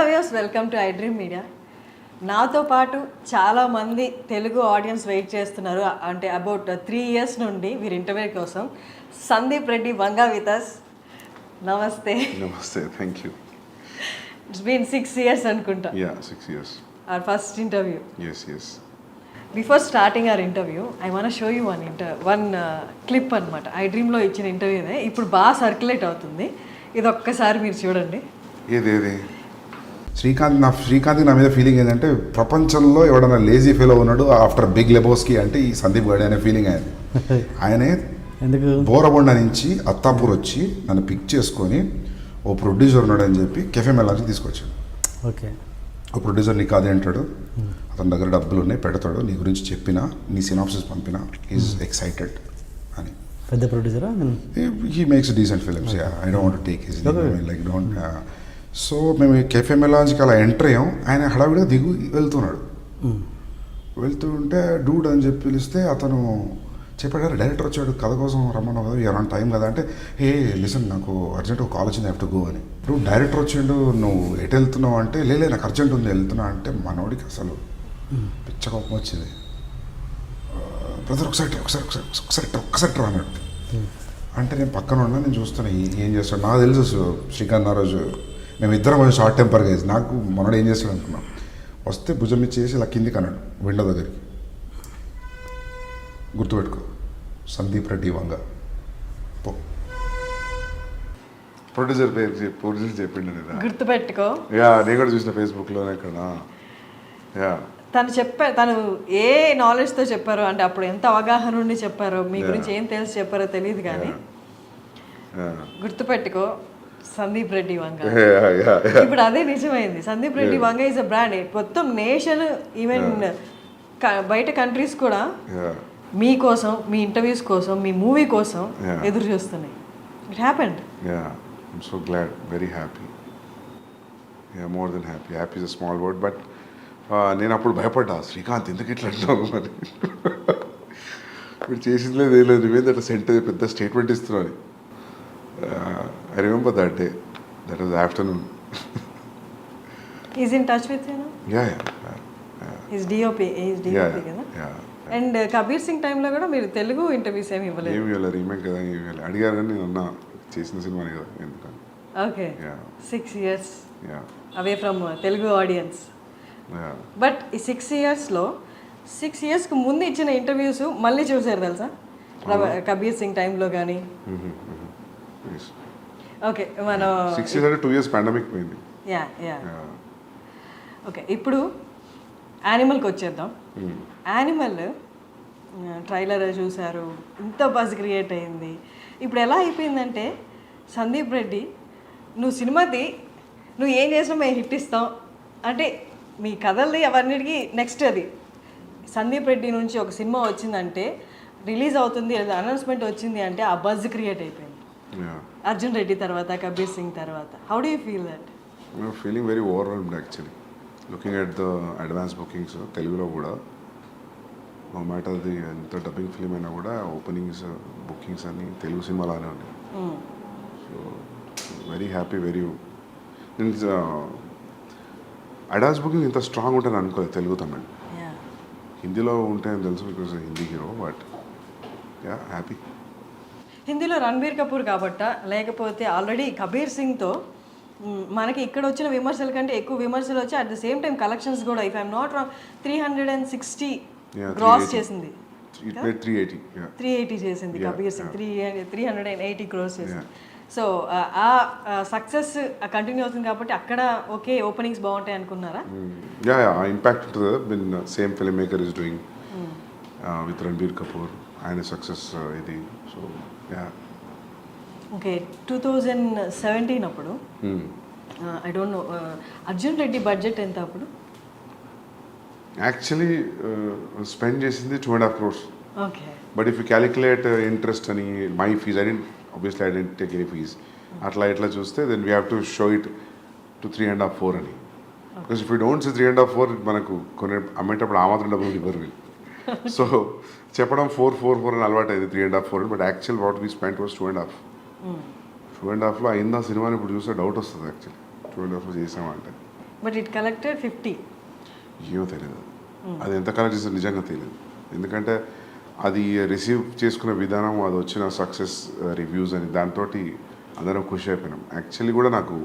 Views, welcome to iDream media. నాతో పాటు చాలామంది తెలుగు ఆడియన్స్ వెయిట్ చేస్తున్నారు. అంటే అబౌట్ 3 years నుండి వీరి ఇంటర్వ్యూ కోసం. Sandeep Reddy Vanga with us. నమస్తే. నమస్తే, thank you. It's been 6 years అనుకుంటా. Yeah, 6 years. Our first interview. Yes. Before starting our interview, I want to show you one clip అనమాట. iDreamలో ఇచ్చిన ఇంటర్వ్యూనే ఇప్పుడు బాగా సర్క్యులేట్ అవుతుంది. ఇది ఒక్కసారి మీరు చూడండి. ఏది శ్రీకాంత్కి నా మీద ఫీలింగ్ ఏంటంటే, ప్రపంచంలో ఎవడన్నా లేజీ ఫెలో ఉన్నాడు ఆఫ్టర్ బిగ్ లెబోస్కి అంటే ఈ సందీప్ గాడి అనే ఫీలింగ్ అయింది. ఆయనే ఎందుకు బోరబొండ నుంచి అత్తాపూర్ వచ్చి నన్ను పిక్ చేసుకొని ఓ ప్రొడ్యూసర్ ఉన్నాడు అని చెప్పి కెఫే మెలాన్స్కి తీసుకొచ్చాడు. ఓకే, ఓ ప్రొడ్యూసర్ నీకు అదే అంటాడు, అతని దగ్గర డబ్బులు ఉన్నాయి పెడతాడు, నీ గురించి చెప్పినా నీ సినాప్సిస్ పంపినా ఈజ్ ఎక్సైటెడ్ అని. పెద్ద ప్రొడ్యూసరా? He makes decent films. I don't want to take his like don't. So మేము కెఫే మెలాన్స్కి అలా ఎంటర్ అయ్యాం. ఆయన హడావిడిగా వెళ్తున్నాడు. వెళ్తుంటే డూడ్ అని చెప్పి పిలిస్తే అతను చెప్పాడు, డైరెక్టర్ వచ్చాడు, కథ కోసం రమ్మన్నావు కదా, ఎవరైనా టైం కదా అంటే, ఏ లిసన్ నాకు అర్జెంట్ ఒక కాల్ వచ్చింది, హ్యావ్ టు గో అని. ఇప్పుడు డైరెక్టర్ వచ్చిండు, నువ్వు ఎటు వెళ్తున్నావు అంటే, లేలే నాకు అర్జెంట్ ఉంది వెళ్తున్నా అంటే, మనోడికి అసలు పిచ్చ కోపం వచ్చింది. బ్రదర్ ఒకసారి అన్నాడు. అంటే నేను పక్కన ఉన్నా, నేను చూస్తున్నా ఏం చేస్తాడు. నాకు తెలుసు శ్రీకాంత్ ఆ రోజు మేమిద్దరం కొంచెం షార్ట్ టెంపర్గా వేసి, నాకు మనోడు ఏం చేస్తాడు అనుకున్నాం. వస్తే భుజం ఇచ్చేసి ఇలా కిందికి అన్నాడు విండో దగ్గరికి, గుర్తుపెట్టుకో సందీప్ రెడ్డి వంగ పో. ప్రొడ్యూసర్ చెప్పిండు, గుర్తుపెట్టుకో. యా, నేను కూడా చూసిన ఫేస్బుక్లోనే ఇక్కడ. యా, తను ఏ నాలెడ్జ్తో చెప్పారో, అంటే అప్పుడు ఎంత అవగాహన ఉండి చెప్పారో, మీ గురించి ఏం తెలిసి చెప్పారో తెలియదు కానీ, గుర్తుపెట్టుకో సందీప్ రెడ్డి వంగ. ఇప్పుడు అదే నిజమైంది. Sandeep Reddy Vanga is a brand. మొత్తం నేషన్, ఈవెన్ బయట కంట్రీస్ కూడా మీకోసం, మీ ఇంటర్వ్యూస్ కోసం, మీ మూవీ కోసం ఎదురు చూస్తున్నాయి. It happened. I'm so glad, very happy. More than happy. Happy is a small word, but నేను అప్పుడు భయపడ్డా, శ్రీకాంత్ ఎందుకు ఇట్లా అంటున్నావు మరి, ఇప్పుడు చేసింది లేదు ఏం లేదు, నువ్వేంది అట్లా పెద్ద స్టేట్మెంట్ ఇస్తున్నావు. I remember that day. That was the afternoon. He's in touch with you now? Yeah. He's DOP కదా. అండ్ కబీర్ సింగ్ టైంలో కూడా మీరు తెలుగు ఇంటర్వ్యూస్ ఏమి ఇవ్వలేదు? ఏమి ఇవ్వలేదు, రీమేక్ కదా, ఏమి ఇవ్వలేదు. అడిగారు కానీ నేను అన్నా చేసిన సినిమానే కదా ఎందుకని. Okay, 6 years away from Telugu audience. But ఈ 6 yearsలో 6 yearsకి ముందు ఇచ్చిన ఇంటర్వ్యూస్ మళ్ళీ చూసారు తెలుసా, కబీర్ సింగ్ టైంలో కానీ. ఓకే, మనం 6 years అంటే 2 years పాండమిక్ పోయింది. యా. ఓకే, ఇప్పుడు యానిమల్కి వచ్చేద్దాం. యానిమల్ ట్రైలర్ చూశారు, ఇంత బజ్ క్రియేట్ అయింది. ఇప్పుడు ఎలా అయిపోయిందంటే, సందీప్ రెడ్డి నువ్వు సినిమాది నువ్వు ఏం చేసినా మేము హిట్ ఇస్తాం అంటే, మీ కథల్ది అవన్నిటికీ నెక్స్ట్ అది సందీప్ రెడ్డి నుంచి ఒక సినిమా వచ్చిందంటే, రిలీజ్ అవుతుంది అనౌన్స్మెంట్ వచ్చింది అంటే ఆ బజ్ క్రియేట్ అయిపోయింది. అర్జున్ రెడ్డి తర్వాత, కబీర్ సింగ్ తర్వాత. How do you feel that? I'm feeling very overwhelmed actually, looking at the advance bookings. తెలుగులో కూడా నో మ్యాటర్ అది ఎంత డబ్బింగ్ ఫిలిం అయినా కూడా ఓపెనింగ్స్, బుకింగ్స్ అన్ని తెలుగు సినిమాలానే ఉన్నాయి. So very happy, very. నేను అడ్వాన్స్ బుకింగ్ ఇంత స్ట్రాంగ్ ఉంటుంది అనుకోలేదు తెలుగు, తమిళ్. హిందీలో ఉంటాయని తెలుసు, because Hindi hero. But yeah, happy. హిందీలో రణబీర్ కపూర్ కాబట్ట, లేకపోతే ఆల్రెడీ కబీర్ సింగ్తో మనకి ఇక్కడ వచ్చిన విమర్శల కంటే ఎక్కువ విమర్శలు వచ్చి, at the same time collections కూడా, if I'm not wrong, 360 cross చేసింది. 380 చేసింది కబీర్ సింగ్. 380 crores చేసింది. సో ఆ సక్సెస్ కంటిన్యూ అవుతుంది కాబట్టి అక్కడ ఓకే ఓపెనింగ్స్ బాగుంటాయి అనుకున్నారా? యా, ఇంపాక్ట్ ఉంటుంది. Been same film maker is doing with Ranbir Kapoor, ఆయన సక్సెస్ ఇది. So yeah. ఓకే, 2017 అప్పుడు I don't know, Arjun Reddy budget ఎంత అప్పుడు? యాక్చువల్లీ స్పెండ్ చేసింది 2.5 crores. Okay, but if you calculate interest అని, my fees, I didn't take any fees, అట్లా ఇట్లా చూస్తే then we have to show it to 3.5, 4 అని. Because if you don't say 3.5, 4, మనకు కొన్ని అమ్మేటప్పుడు ఆ మాత్రం డబ్బులు ఇవ్వరు వీళ్ళు. సో చెప్పడం 4 అని అలవాటు అయింది, 3.5, 4. But actual what we spent was 2.5. 2.5లో అయిందా సినిమాని ఇప్పుడు చూస్తే డౌట్ వస్తుంది యాక్చువల్లీ. 2.5 చేసామంటే బట్ ఇట్ కలెక్టెడ్ 50. ఏమో తెలియదు, అది ఎంత కలెక్ట్ చేస్తే నిజంగా తెలియదు. ఎందుకంటే అది రిసీవ్ చేసుకునే విధానం, అది వచ్చిన సక్సెస్ రివ్యూస్ అని దాంతో అందరం ఖుషి అయిపోయినాం. యాక్చువల్లీ కూడా నాకు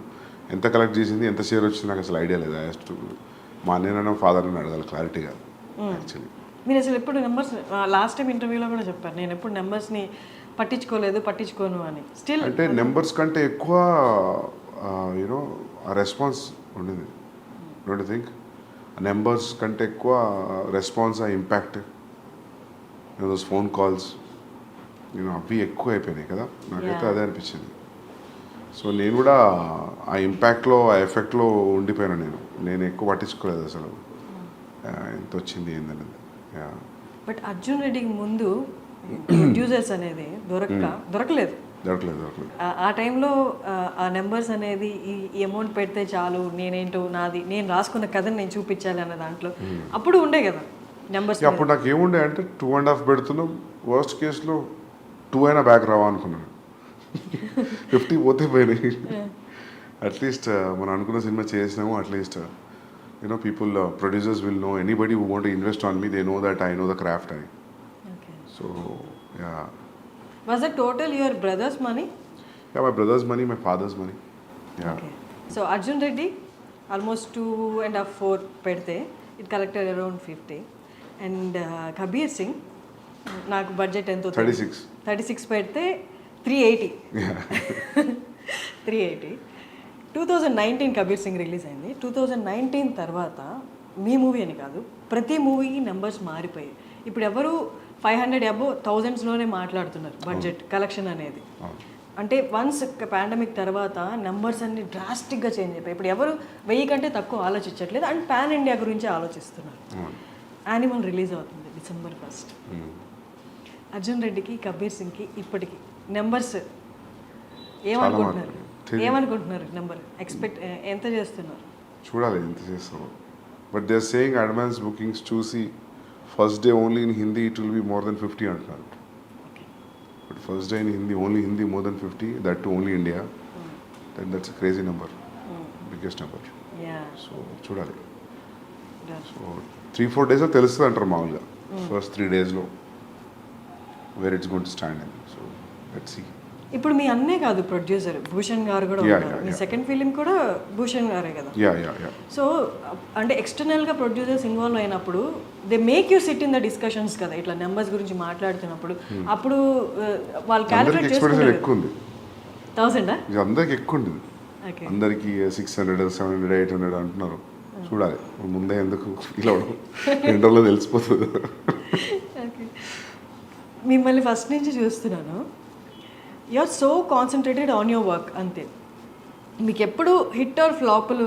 ఎంత కలెక్ట్ చేసింది, ఎంత షేర్ వచ్చింది నాకు అసలు ఐడియా లేదు. మా అన్నయ్య ఫాదర్ని అడగాలి క్లారిటీగా. యాక్చువల్లీ మీరు అసలు ఎప్పుడు నెంబర్స్, లాస్ట్ టైం ఇంటర్వ్యూలో కూడా చెప్పారు, నేను ఎప్పుడు నెంబర్స్ని పట్టించుకోను అని. స్టిల్ అంటే నెంబర్స్ కంటే ఎక్కువ యూనో ఆ రెస్పాన్స్ ఉండింది. Don't you think? నెంబర్స్ కంటే ఎక్కువ రెస్పాన్స్, ఆ ఇంపాక్ట్, దోస్ ఫోన్ కాల్స్ అవి ఎక్కువ అయిపోయినాయి కదా. నాకైతే అదే అనిపించింది. సో నేను కూడా ఆ ఇంపాక్ట్లో, ఆ ఎఫెక్ట్లో ఉండిపోయాను. నేను ఎక్కువ పట్టించుకోలేదు అసలు ఎంత వచ్చింది ఏందనేది. బట్ అర్జున్ రెడ్డికి ముందు ప్రొడ్యూసర్స్ అనేది దొరకలేదు. ఆ టైంలో ఆ నెంబర్స్ అనేది ఈ అమౌంట్ పెడితే చాలు, నేనేంటో నాది, నేను రాసుకున్న కథని నేను చూపించాలి అన్న దాంట్లో అప్పుడు ఉండే కదా నెంబర్స్. అప్పుడు నాకు ఏముండే అంటే 2.5 పెడుతున్నాం, వర్స్ట్ కేసులో 2 అయినా బ్యాక్ రావా అనుకున్నాను. 50 పోతే పోయినాయి. అట్లీస్ట్ మనం అనుకున్న సినిమా చేసినాము. At least people, producers will know, anybody who want to invest on me, they know that I know the craft అని. So Was it total your brother's money? Yeah, my brother's money, my father's money. Yeah. Okay. So Arjun Reddy, almost 2.5, 4 pedte, it collected around 50. And Kabir Singh, నాకు budget ఎంతో 36 పెడితే 380. Yeah. 380. 2019 Kabir Singh release అయింది. 2019 తర్వాత మీ movie అని కాదు, ప్రతి మూవీకి numbers మారిపోయాయి. ఇప్పుడు ఎవరు 500 అబో 1000స్లోనే మాట్లాడుతున్నారు బడ్జెట్ కలెక్షన్ అనేది. అంటే వన్స్ పాండమిక్ తర్వాత నెంబర్స్ అన్ని డ్రాస్టిక్గా చేంజ్ అయిపోయి ఇప్పుడు ఎవరు 1000 కంటే తక్కువ ఆలోచించట్లేదు అండ్ పాన్ ఇండియా గురించి ఆలోచిస్తున్నారు. యానిమల్ రిలీజ్ అవుతుంది December 1st. అర్జున్ రెడ్డికి, కబీర్ సింగ్కి ఇప్పటికి నెంబర్స్ ఏమనుకుంటున్నారు? నెంబర్ ఎక్స్పెక్ట్ ఎంత చేస్తున్నారు? చూడాలి ఎంత చేస్తామో. But they are saying advance bookings చూసి first day only in Hindi it will be more than 50 అంటున్నారు. But first day in Hindi, only Hindi more than 50, that too only India. That's a crazy number, biggest number. So చూడాలి. So 3-4 డేస్లో తెలుస్తుంది అంటారు మామూలుగా. First 3 డేస్లో where it's going to stand అని. So let's see. ఇప్పుడు మీ అన్నే కాదు ప్రొడ్యూసర్, భూషణ్ గారు కూడా ఉన్నారు. మీ సెకండ్ ఫిలిం కూడా భూషణ్ గారే కదా. సో అంటే ఎక్స్టర్నల్గా ప్రొడ్యూసర్స్ ఇన్వాల్వ్ అయినప్పుడు they make you SIT in the discussions కదా, ఇట్లా నెంబర్స్ గురించి మాట్లాడుతున్నప్పుడు. అప్పుడు వాళ్ళు క్యాలిక్యులేట్ చేసుకుంటారు. ఎక్కువ ఉంది 1000 అందరికి ఎక్కువ ఉంది. అందరికి 600, 700, 800 అంటున్నారు. చూడాలి ముందే ఎందుకు ఇలా 2 రోజుల్లో తెలిసిపోతుంది. మిమ్మల్ని ఫస్ట్ నుంచి చూస్తున్నాను, you are so concentrated on your work అంతే. మీకు ఎప్పుడు హిట్ ఆర్ ఫ్లాప్లు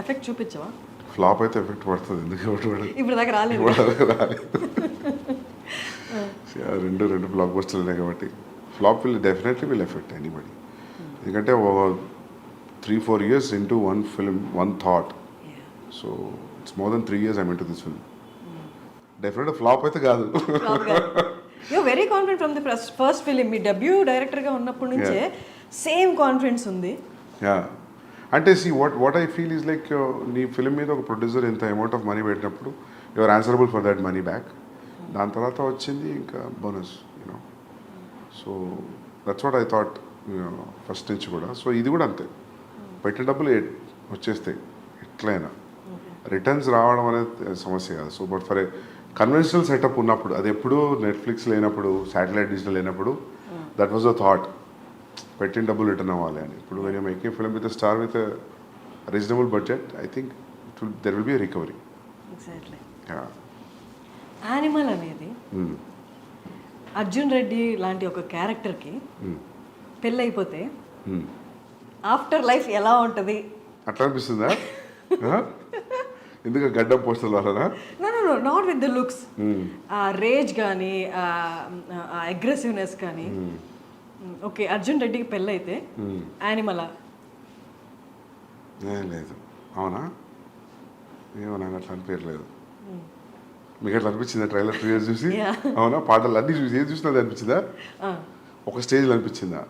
ఎఫెక్ట్ చూపించవా? ఫ్లాప్ అయితే ఎఫెక్ట్ పడుతుంది. ఎందుకు ఇప్పుడు దాకా రాలేదు. రెండు బ్లాక్ బస్టర్లు ఉన్నాయి కాబట్టి flop definitely will effect anybody. ఎందుకంటే 3-4 years into one film, one thought. So it's more than 3 years I'm into this film. Definitely flop అయితే కాదు. You very confident from the first film. మీ డెబ్యూ డైరెక్టర్గా ఉన్నప్పటి నుంచే same confidence ఉంది. అంటే see what I feel is like, నీ film మీద ఒక ప్రొడ్యూసర్ ఎంత అమౌంట్ ఆఫ్ మనీ పెట్టినప్పుడు you are answerable for that money back. దాని తర్వాత వచ్చింది ఇంకా bonus, you know. So that's what I thought first నుంచి కూడా. సో ఇది కూడా అంతే, పెట్టిన డబ్బులు వచ్చేస్తాయి ఎట్లయినా. రిటర్న్స్ రావడం అనేది సమస్య కాదు. So but for a conventional setup ఉన్నప్పుడు, అది ఎప్పుడు నెట్ఫ్లిక్స్ లేనప్పుడు, శాటిలైట్ డిజిటల్ లేనప్పుడు, దట్ వాజ్ అ థాట్, పెట్టిన డబ్బులు రిటర్న్ అవ్వాలి అని. ఇప్పుడు when you making film with star with reasonable budget, I think there will be a recovery. Exactly. Animal అనేది అర్జున్ రెడ్డి లాంటి ఒక క్యారెక్టర్కి పెళ్ళైపోతే ఆఫ్టర్ లైఫ్ ఎలా ఉంటుంది అట్లా అనిపిస్తుందా? ఎందుకు గడ్డం పోస్టర్ల వలన? No not with the looks, ఆ రేజ్ కానీ ఆ అగ్రెసివ్నెస్ కానీ. ఓకే, అర్జున్ రెడ్డికి పెళ్ళైతే యానిమలా? లేదు. అవునా? ఏమో నాకు అట్లా అనిపించలేదు. మీకు అట్లా అనిపించిందా ట్రైలర్ 3 years చూసి? అవునా? పాటలు అన్నీ చూసి ఏది చూసినా అది అనిపించిందా? ఒక స్టేజ్లో అనిపించిందా?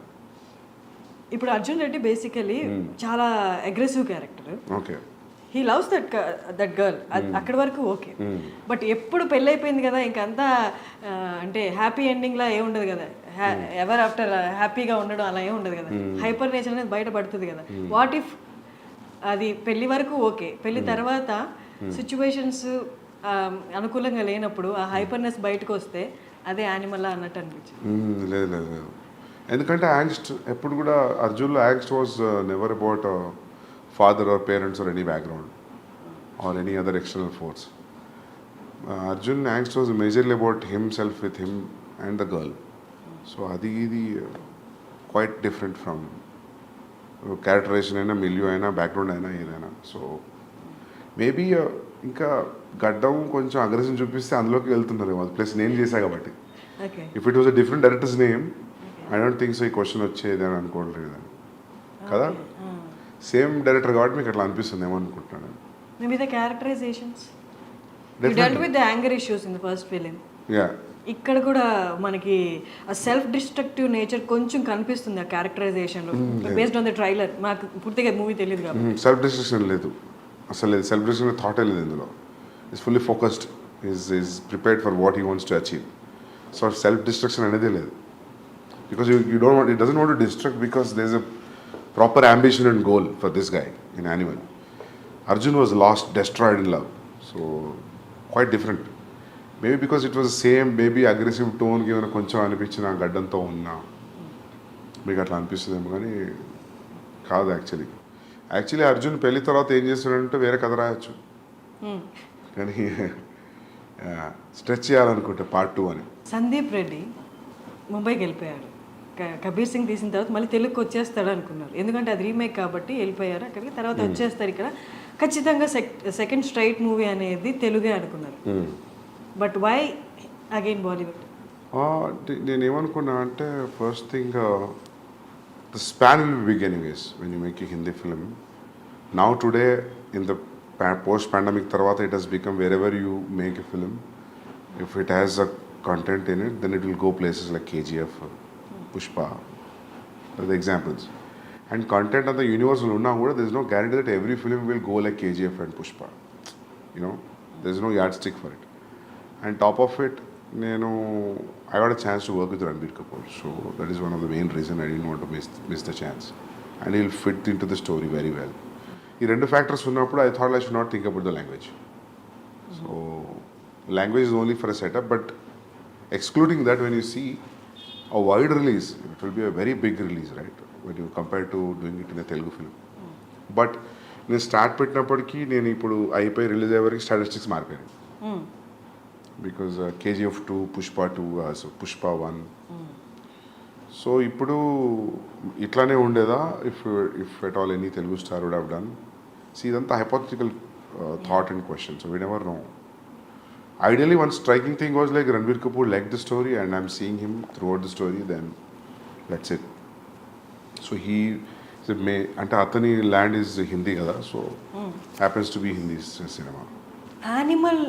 ఇప్పుడు అర్జున్ రెడ్డి బేసికలీ చాలా aggressive character. Okay. He loves that girl అక్కడి వరకు ఓకే. బట్ ఎప్పుడు పెళ్ళి అయిపోయింది కదా ఇంకంతా అంటే హ్యాపీ ఎండింగ్లా ఏముండదు కదా, ఎవర్ ఆఫ్టర్ హ్యాపీగా ఉండడం అలా ఏమి ఉండదు కదా, హైపర్ నేచర్ అనేది బయటపడుతుంది కదా. వాట్ ఇఫ్ అది పెళ్లి వరకు ఓకే, పెళ్లి తర్వాత సిచ్యువేషన్స్ అనుకూలంగా లేనప్పుడు ఆ హైపర్నెస్ బయటకు వస్తే అదే యానిమల్ అన్నట్టు అనిపించింది. లేదు లేదు లేదు, ఎందుకంటే యాంగ్స్ట్ ఎప్పుడు కూడా అర్జున్లో angst was never about father or parents or any background or any other external force. Arjun angst was majorly about himself with him and the girl. So అది ఇది క్వైట్ డిఫరెంట్ ఫ్రమ్ క్యారెక్టరైజేషన్ అయినా, మిలియో అయినా, background అయినా ఏదైనా. So maybe ఇంకా గడ్డం కొంచెం aggression చూపిస్తే అందులోకి వెళ్తున్నారేమో, ప్లస్ నేను చేశా కాబట్టి. If it was a different directors name I don't think so ఈ క్వశ్చన్ వచ్చేది అని అనుకోవట్లేదు కదా. సేమ్ డైరెక్టర్ కాబట్టి మీకు అట్లా అనిపిస్తుంది ఏమో అనుకుంటున్నాను. Maybe the characterizations. You dealt with the anger issues in the first film. Yeah. ఇక్కడ కూడా మనకి ఆ సెల్ఫ్ డిస్ట్రక్టివ్ నేచర్ కొంచెం కనిపిస్తుంది ఆ క్యారెక్టరైజేషన్లో, బేస్డ్ ఆన్ ద ట్రైలర్. మాకు పూర్తిగా మూవీ తెలియదు కాబట్టి. సెల్ఫ్ డిస్ట్రక్షన్ లేదు అసలు, లేదు సెల్ఫ్ డిస్ట్రక్షన్ థాటే లేదు ఇందులో. Is fully focused, is prepared for what he wants to achieve. So self destruction అనేది లేదు, because you don't want, it doesn't want to destruct because there is a proper ambition and goal for this guy in Animal. Arjun was lost, destroyed in love. So, quite different. Maybe because it was the same, maybe aggressive tone given కొంచెం అనిపించిన గడ్డంతో ఉన్నా మీకు అట్లా అనిపిస్తుందేమో కానీ కాదు. Actually Arjun పెళ్లి తర్వాత ఏం చేస్తాడంటే వేరే కథ రాయొచ్చు, కానీ స్ట్రెచ్ చేయాలనుకుంటే పార్ట్ 2 అని. సందీప్ రెడ్డి ముంబైకి వెళ్ళిపోయాడు, కబీర్ సింగ్ తీసిన తర్వాత మళ్ళీ తెలుగుకి వచ్చేస్తాడు అనుకున్నారు, ఎందుకంటే అది రీమేక్ కాబట్టి వెళ్ళిపోయారు అక్కడికి. తర్వాత వచ్చేస్తారు ఇక్కడ ఖచ్చితంగా సెకండ్ స్ట్రైట్ మూవీ అనేది తెలుగే అనుకున్నారు. But why again Bollywood? నేను ఏమనుకున్నా అంటే first thing the span will be big anyways when you make a Hindi film. Now today in the post pandemic తర్వాత it has become wherever you make a film, if it has a content in it then it will go places like KGF, Pushpa, are the examples. And content of the universe will not, there is no guarantee that every film will go like KGF and Pushpa. You know, there is no yardstick for it. And top of it, I got a chance to work with Ranbir Kapoor, so that is one of the main reasons I didn't want to miss the chance. And he'll fit into the story very well. ఈ రెండు factors ఉన్నప్పుడు I thought I should not think about the language. So language is only for a setup, but excluding that, when you see a wide release, it will be a very big release, right, when you compare to doing it in a Telugu film. But నేను start పెట్టినప్పటికీ నేను ఇప్పుడు అయిపోయి release అయ్యే వరకు statistics మారిపోయాయి. Because KGF 2, Pushpa 2, so Pushpa 1. So ఇప్పుడు ఇట్లానే ఉండేదా if at all any Telugu star would have done. So ఇదంతా hypothetical thought and question, so we never know. Ideally, one striking thing was like Ranbir Kapoor liked the story and I'm seeing him throughout the story, then that's it. So he అంటే అతని land is Hindi కదా, so happens to be Hindi cinema. Animal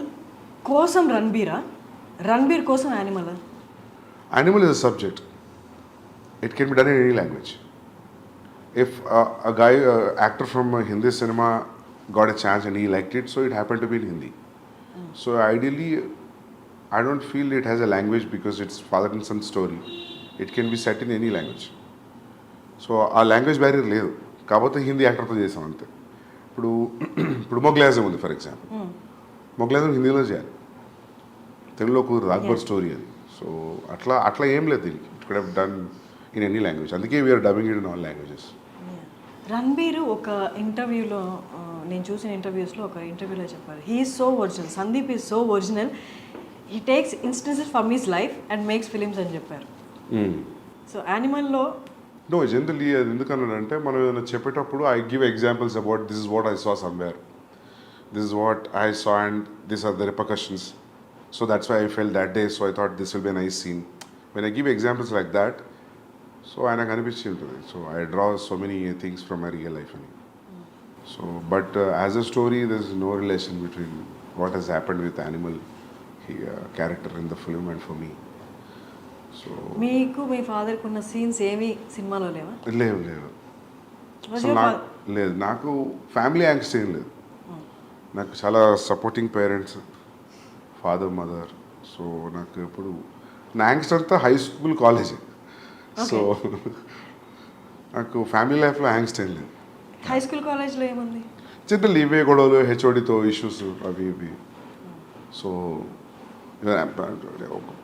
కోసం రణబీర్ కోసం animal is a subject, it can be done in any language. If a guy actor from Hindi cinema got a chance and he liked it, so it happened to be in Hindi. So ideally, I don't feel it has a language because it's father and son story. It can be set in any language. So ఆ language barrier లేదు కాకపోతే హిందీ యాక్టర్తో చేసాం అంతే. ఇప్పుడు మొగ్లాజం ఉంది for example, మొగ్లాజం హిందీలో చేయాలి, తెలుగులో కుదరదు, అక్బర్ స్టోరీ అది. సో అట్లా ఏం లేదు దీనికి, it could have done in any language. అందుకే we're dubbing it in all languages. Ranbir ఒక ఇంటర్వ్యూలో, నేను చూసిన ఇంటర్వ్యూస్లో ఒక ఇంటర్వ్యూలో చెప్పారు, he is so original, Sandeep is so original, he takes instances from his life and makes films అని చెప్పారు. సో యానిమల్లో నో జనరల్లీ అది ఎందుకన్నానంటే మనం ఏదైనా చెప్పేటప్పుడు I give examples about this is what I saw somewhere, this is what I saw and this are the repercussions, so that's why I felt that day, so I thought this will be nice scene. When I give examples like that, so ఆయనకు అనిపించి ఉంటుంది, so I draw so many things from my real life అని. So but as a story there is no relation between what he's happened with Animal character in the film and for me. So మీకు మీ ఫాదర్కి ఉన్న scenes ఏమి సినిమాలో లేవా? లేవు లేదు, నాకు ఫ్యామిలీ యాంగ్స్ట్ ఏం లేదు. నాకు చాలా supporting parents, father mother. So నాకు ఎప్పుడు నా యాంగ్స్ట్ అంతా హై స్కూల్ కాలేజ్. సో నాకు ఫ్యామిలీ లైఫ్లో యాంగ్స్ట్ ఏం లేదు. హై స్కూల్ కాలేజ్లో ఏముంది? చిన్న ఇవే గొడవలు, హెచ్ఓడితో ఇష్యూస్ అవి ఇవి. సో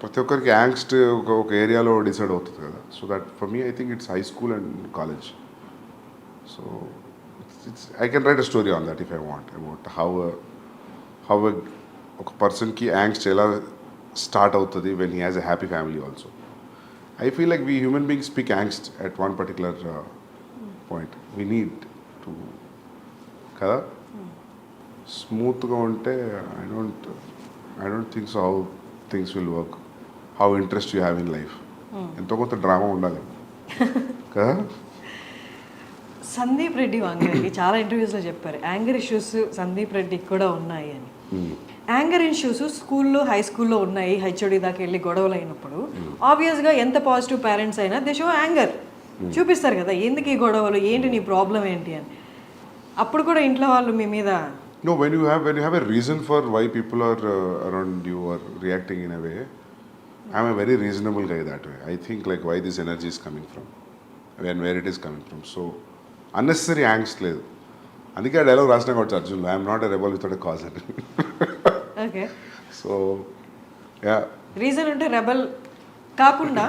ప్రతి ఒక్కరికి యాంగ్స్ట్ ఒక ఏరియాలో డిసైడ్ అవుతుంది కదా. So that for me I think it's high school and college. So it's I can write a story on that if I want about how ఒక పర్సన్కి యాంగ్స్ట్ ఎలా స్టార్ట్ అవుతుంది when he has a happy family also. I feel like we human beings speak angst at one particular point. We need to kada smooth ga unte I don't think so how things will work, how interest you have in life. Ento konta drama undali kada. Sandeep Reddy వంగకి చాలా ఇంటర్వ్యూస్లో చెప్పారు anger issues Sandeep రెడ్డికి కూడా ఉన్నాయి అని. Anger issues స్కూల్లో high స్కూల్లో ఉన్నాయి, హెచ్ఓడి దాకా వెళ్ళి గొడవలు అయినప్పుడు ఆబ్వియస్గా ఎంత పాజిటివ్ పేరెంట్స్ అయినా దే షో యాంగర్ చూపిస్తారు కదా, ఎందుకు ఈ గొడవలు, ఏంటి నీ ప్రాబ్లం ఏంటి అని. అప్పుడు కూడా ఇంట్లో వాళ్ళు మీ మీద No, when you have a reason for why people are around you or reacting in a way, I'm a very reasonable guy that way. I think like why this energy is coming from and where it is coming from. So unnecessary angst లేదు. అందుకే ఆ dialogue రాసిన కావచ్చు అర్జున్లో, I'm not a rebel without a cause అని. Okay, so yeah reason ఉంటే rebel కాకుండా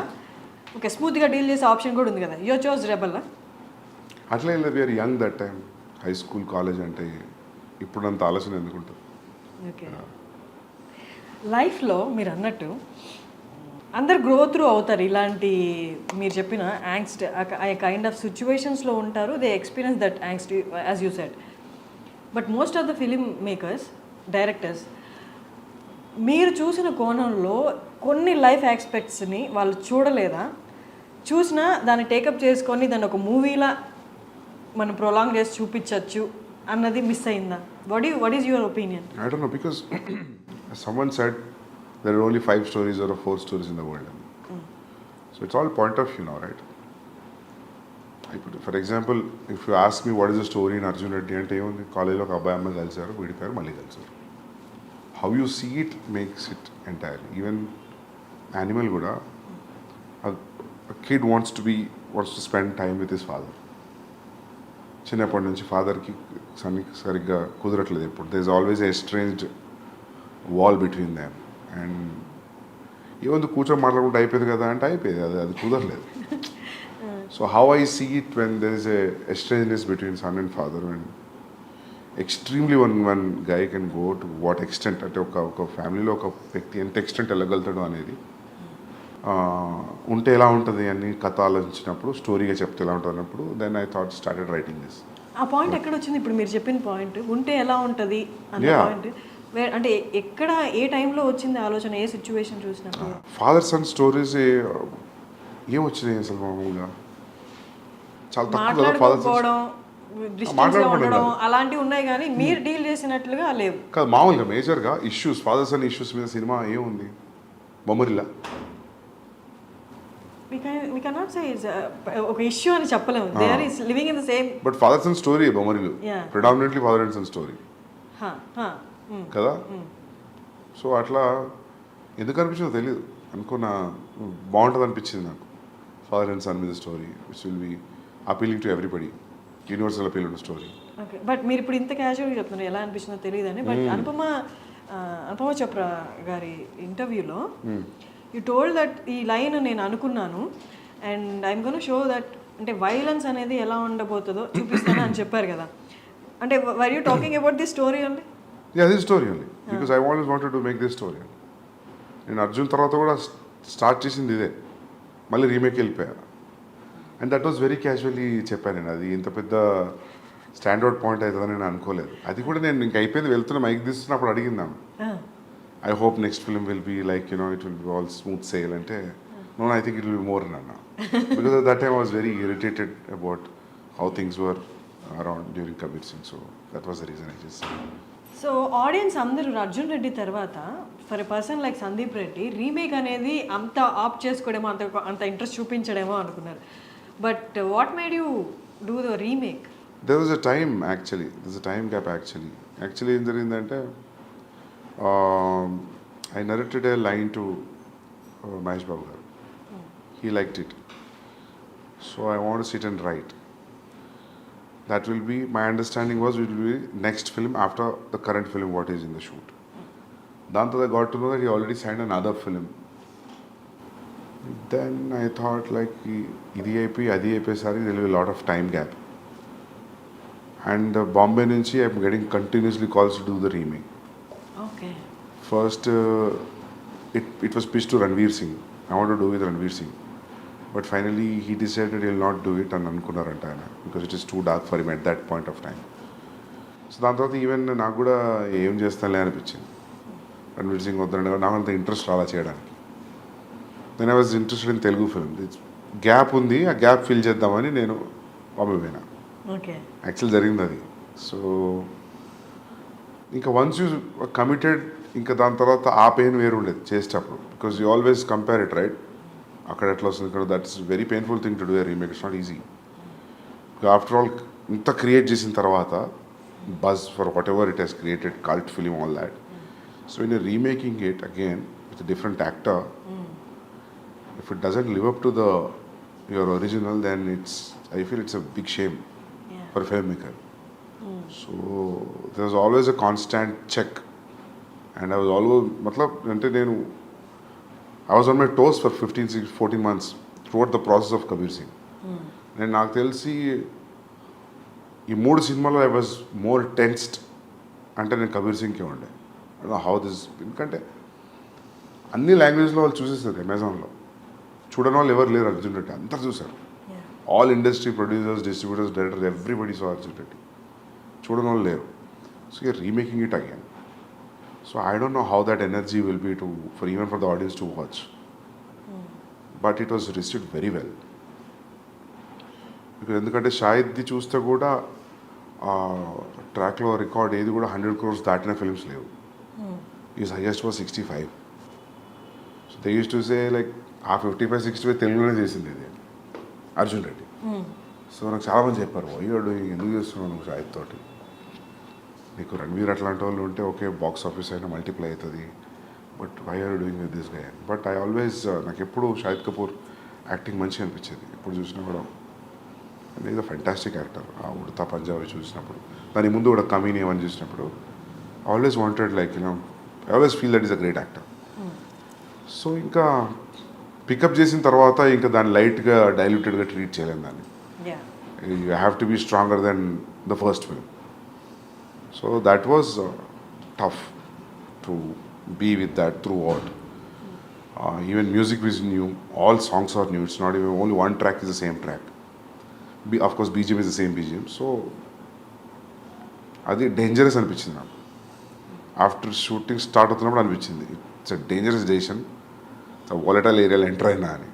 okay స్మూత్గా డీల్ చేసే ఆప్షన్ కూడా ఉంది కదా, యూ చోజ్ రెబల్. అట్లా ఏం లేదు, we're young that time. High school college అంటే ఇప్పుడంత ఆలోచన ఎందుకుంటుంది. ఓకే, లైఫ్లో మీరు అన్నట్టు అందరు గ్రో త్రూ అవుతారు, ఇలాంటి మీరు చెప్పిన యాంగ్స్ట్ ఆ కైండ్ ఆఫ్ సిచ్యువేషన్స్లో ఉంటారు, they experience that angst as you said. But most of the film makers, directors మీరు చూసిన కోణంలో కొన్ని లైఫ్ ఆస్పెక్ట్స్ని వాళ్ళు చూడలేదా, చూసినా దాన్ని టేకప్ చేసుకొని దాన్ని ఒక మూవీలా మనం ప్రొలాంగ్ చేసి చూపించవచ్చు అన్నది మిస్ అయిందా? What is your opinion? I don't know, because someone said there are only 5 stories or 4 stories in the world. So it's all point of view now, right? For example, if you ask me what is the story in Arjun Reddy అంటే ఏముంది, కాలేజ్లో ఒక అబ్బాయి అమ్మాయి కలిసారు, విడిపోయారు, మళ్ళీ కలిసారు. How you see it makes it entirely. Even animal కూడా, a kid wants to spend time with his father. చిన్నప్పటి నుంచి ఫాదర్కి సరిగ్గా కుదరట్లేదు ఎప్పుడు. There is always a estranged wall between them. And ఏముంది కూర్చొని మాట్లాడుకుంటే అయిపోయింది కదా అంటే అయిపోయింది, అది కుదరలేదు. So how I see it when there is a estrangeness between son and father, and extremely one guy can go to what extent, అంటే ఒక ఫ్యామిలీలో ఒక వ్యక్తి ఎంత ఎక్స్టెంట్ వెళ్ళగలుగుతాడు అనేది ఉంటే ఎలా ఉంటుంది అని కథ ఆలోచించినప్పుడు, స్టోరీగా చెప్తే ఎలా ఉంటుంది అన్నప్పుడు, then I thought started writing this. ఆ పాయింట్ ఎక్కడ వచ్చింది? ఇప్పుడు మీరు చెప్పిన పాయింట్ ఉంటే ఎలా ఉంటుంది అన్న పాయింట్ అంటే ఎక్కడ, ఏ టైంలో వచ్చింది ఆలోచన, ఏ సిచ్యువేషన్ చూసినప్పుడు? ఫాదర్ సన్ స్టోరీస్ ఏం వచ్చినాయి అసలు మామూలుగా చాలా తక్కువ. అలాంటివి ఉన్నాయి కానీ మీరు డీల్ చేసినట్లుగా లేవు కాదు. మామూలుగా మేజర్గా ఇష్యూస్, ఫాదర్ సన్ ఇష్యూస్ మీద సినిమా ఏముంది, బొమ్మరిల్లా. we cannot say it's ఒక ఇష్యూ అని చెప్పలేము. they are living in the same, but father son story Bommarillu predominantly father and son story కదా. సో అట్లా ఎందుకు అనిపించిందో తెలియదు, అనుకున్నా బాగుంటుంది అనిపించింది నాకు. ఫాదర్ అండ్ సన్ మీద story which will be appealing to everybody, universal appeal ఉన్న స్టోరీ. ఓకే, బట్ మీరు ఇప్పుడు ఇంత క్యాజువల్గా చెప్తున్నారు, ఎలా అనిపించిందో తెలియదని. బట్ అనుపమ చోప్రా గారి ఇంటర్వ్యూలో యూ టోల్డ్ దట్ ఈ లైన్ నేను అనుకున్నాను and I'm gonna show that, అంటే వైలెన్స్ అనేది ఎలా ఉండబోతుందో చూపిస్తాను అని చెప్పారు కదా. అంటే were you talking about this story only? Yeah, this story only, because I always wanted to make this story. నేను అర్జున్ తర్వాత కూడా స్టార్ట్ చేసింది ఇదే, మళ్ళీ రీమేక్ వెళ్ళిపోయా. And that was very casually చెప్పాను నేను. అది ఇంత పెద్ద స్టాండర్డ్ పాయింట్ అవుతుందని నేను అనుకోలేదు. అది కూడా నేను ఇంక అయిపోయింది, వెళ్తున్నా మైక్ తీస్తున్నప్పుడు అడిగిందాము, I hope next film will be like it will be all smooth sail అంటే, no I think it will be more అన్న. Because that time I was very irritated about how things were around during Kabir Singh. So that was the reason I just. So audience అందరూ అర్జున్ రెడ్డి తర్వాత for a person like Sandeep Reddy remake అనేది అంత ఆప్ చేసుకోవడమో, అంత interest చూపించడమో అనుకున్నారు. But what made you do the remake? there was a time actually, there's a time gap actually ఏం జరిగిందంటే I narrated a line to Mahesh Babu garu. He liked it, so I want to sit and write. That will be, my understanding was it will be next film after the current film what is in the shoot. Danto I got to know that he already signed another film. Then I thought like idi అయిపోయి అది అయిపోయేసరికి there will be a lot of time gap. And Bombay nunchi I'm getting continuously calls to do the remake. Okay First, it was pitched to Ranveer Singh. I want to do with Ranveer Singh. But finally, he decided he will not do it and Ankunaranta because it is too dark for him at that point of time. So దాని తర్వాత even నాకు కూడా ఏం చేస్తానులే అనిపించింది. రణ్వీర్ సింగ్ వద్దండి, నాకు అంత ఇంట్రెస్ట్ రాలా చేయడానికి. Then I was interested in Telugu film. Gap ఉంది, ఆ గ్యాప్ ఫిల్ చేద్దామని నేను బాంబే పోయినా. ఓకే యాక్చువల్ జరిగింది అది. సో ఇంకా వన్స్ యూ కమిటెడ్, ఇంకా దాని తర్వాత ఆ పెయిన్ వేరు ఉండేది చేసేటప్పుడు. Because you always compare it, right? అక్కడ ఎట్లా వస్తుంది, ఇక్కడ that is very painful thing to do a remake. It's not easy. After all ఇంత క్రియేట్ చేసిన తర్వాత buzz for what ever it has created, cult film, all that. So in remaking it again with different actor, if it doesn't live up to your original, then I feel it's a big shame for a filmmaker. So there was always a constant check, and I was always I was on my toes for 14 months throughout the process of Kabir Singh. And నాకు తెలిసి ఈ 3 సినిమాలో I was more tensed అంటే నేను కబీర్ సింగ్కే ఉండే. I don't know how this, ఎందుకంటే అన్ని లాంగ్వేజ్లో వాళ్ళు చూసేస్తారు. అమెజాన్లో చూడని వాళ్ళు ఎవరు లేరు. అర్జున్ రెడ్డి అందరు చూశారు. All industry producers, distributors, directors, everybody so Arjun Reddy. చూడని వాళ్ళు లేరు. So you're remaking it again. So I don't know how that energy will be for even for the audience to watch. But it was received very well. Because ఎందుకంటే షాహిద్ది చూస్తే కూడా ట్రాక్లో record ఏది కూడా 100 crores దాటిన ఫిల్మ్స్ లేవు. Is highest was 65. So they use to say like ఆ 55-65 తెలుగులోనే చేసింది ఇది అర్జున్ రెడ్డి. సో నాకు చాలామంది చెప్పారు, అయ్యో డూయింగ్, ఎందుకు చేస్తున్నావు నువ్వు షాహిద్ తోటి, నీకు రణ్వీర్ అట్లాంటి వాళ్ళు ఉంటే ఓకే బాక్స్ ఆఫీస్ అయినా మల్టిప్లై అవుతుంది, but why are doing with this guy. But I always, నాకు ఎప్పుడు షాహిద్ కపూర్ యాక్టింగ్ మంచిగా అనిపించేది. ఎప్పుడు చూసినా కూడా ఈజ్ అ ఫెంటాస్టిక్ యాక్టర్. ఆ ఉడతా పంజాబీ చూసినప్పుడు, దాని ముందు కూడా కమీని ఏమని చూసినప్పుడు always wanted like I always feel that is a great actor. So ఇంకా పికప్ చేసిన తర్వాత ఇంకా దాన్ని లైట్గా డైల్యూటెడ్గా ట్రీట్ చేయలేము దాన్ని. You have to be stronger then the first film. So that was tough to be with that throughout. Even music is new, all songs are new, it's not even only one track is the same track. Of course BGM is the same BGM. So అది dangerous అనిపించింది నాకు. After shooting start అవుతున్నప్పుడు అనిపించింది it's a dangerous decision, volatile ఏరియాలో enter అయినా అని.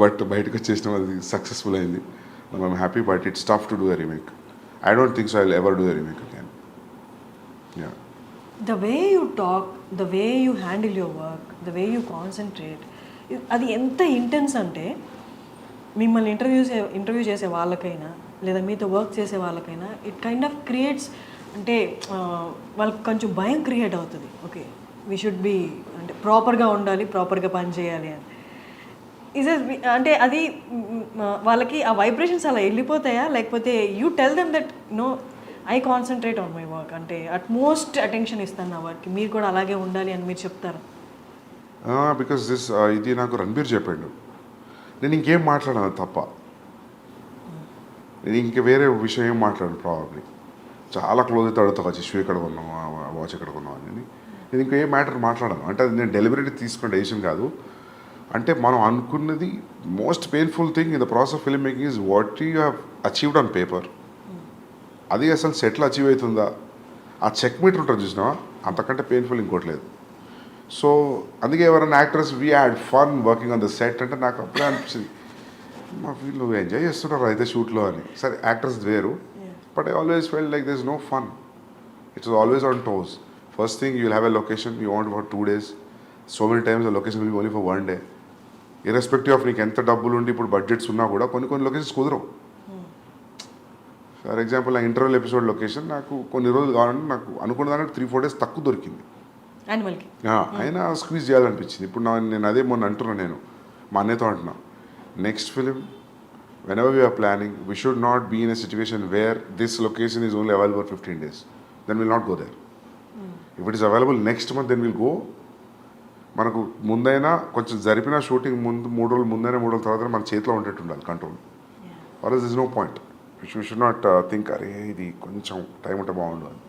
But బయటకు వచ్చేసిన అది సక్సెస్ఫుల్ అయింది. I'm happy. But it's tough to do a remake. I don't think so I will ever do a remake again. Yeah, the way you talk, the way you handle your work, the way you concentrate, అది ఎంత intense అంటే మిమ్మల్ని interview చేసే వాళ్ళకైనా లేదా మీతో work చేసే వాళ్ళకైనా ఇట్ కైండ్ ఆఫ్ క్రియేట్స్, అంటే వాళ్ళకి కొంచెం భయం క్రియేట్ అవుతుంది. ఓకే, వీ షుడ్ బీ, అంటే ప్రాపర్గా ఉండాలి, ప్రాపర్గా పని చేయాలి అని. అంటే అది వాళ్ళకి ఆ వైబ్రేషన్స్ అలా వెళ్ళిపోతాయా, లేకపోతే you tell them that no I concentrate on my work, అంటే అట్మోస్ట్ అటెన్షన్ ఇస్తాను నా వర్క్కి, మీరు కూడా అలాగే ఉండాలి అని మీరు చెప్తారా? బికాస్ దిస్ ఇది నాకు రణబీర్ చెప్పాడు. నేను ఇంకేం మాట్లాడాను తప్ప, నేను ఇంక వేరే విషయం ఏం మాట్లాడాను. ప్రాబబ్లీ చాలా క్లోజ్ అయితే అడుగుతా, వచ్చి షూ ఎక్కడ కొన్నావు, వాచ్ ఎక్కడ కొన్నావు అని. నేను ఇంకా ఏ మ్యాటర్ మాట్లాడాను. అంటే అది నేను డెలిబరేట్గా తీసుకున్న డెసిషన్ కాదు. అంటే మనం అనుకున్నది most painful thing in the process of film making is what you have achieved on paper. అది అసలు సెట్లో అచీవ్ అవుతుందా, ఆ చెక్ మీటర్ ఉంటుంది చూసినా, అంతకంటే పెయిన్ఫుల్ ఇంకోటి లేదు. సో అందుకే ఎవరైనా actors we had fun working on the set అంటే నాకు అప్పుడే అనిపించింది, మా వీళ్ళు ఎంజాయ్ చేస్తున్నారు అయితే షూట్లో అని. సరే యాక్టర్స్ వేరు, but I always felt like there is no fun. It's always on toes. First thing you will have a location, you want for 2 days. So many times the location will be only for 1 day. Irrespective of నీకు ఎంత డబ్బులు ఉండి ఇప్పుడు budgets ఉన్నా కూడా కొన్ని locations కుదరవు. For example నా ఇంటర్వెల్ ఎపిసోడ్ లొకేషన్ నాకు కొన్ని రోజులు కావాలంటే నాకు అనుకున్న దానికి 3-4 days తక్కువ దొరికింది. యానిమల్కి అయినా స్క్వీజ్ చేయాలనిపించింది. ఇప్పుడు నేను అదే మొన్న అంటున్నాను, నేను మా అన్నయ్యతో అంటున్నా, next film whenever we are planning, we should not be in a situation where this location is only available for 15 days. Then we'll not go there. If it is available next month, then we'll go. మనకు ముందైనా కొంచెం జరిపిన shooting ముందు 3 రోజులు ముందైనా 3 రోజుల తర్వాత మన చేతిలో ఉండేట్టు ఉండాలి control. Or else is no point. We should not think అరే ఇది కొంచెం టైం ఉంటే బాగుండు అని.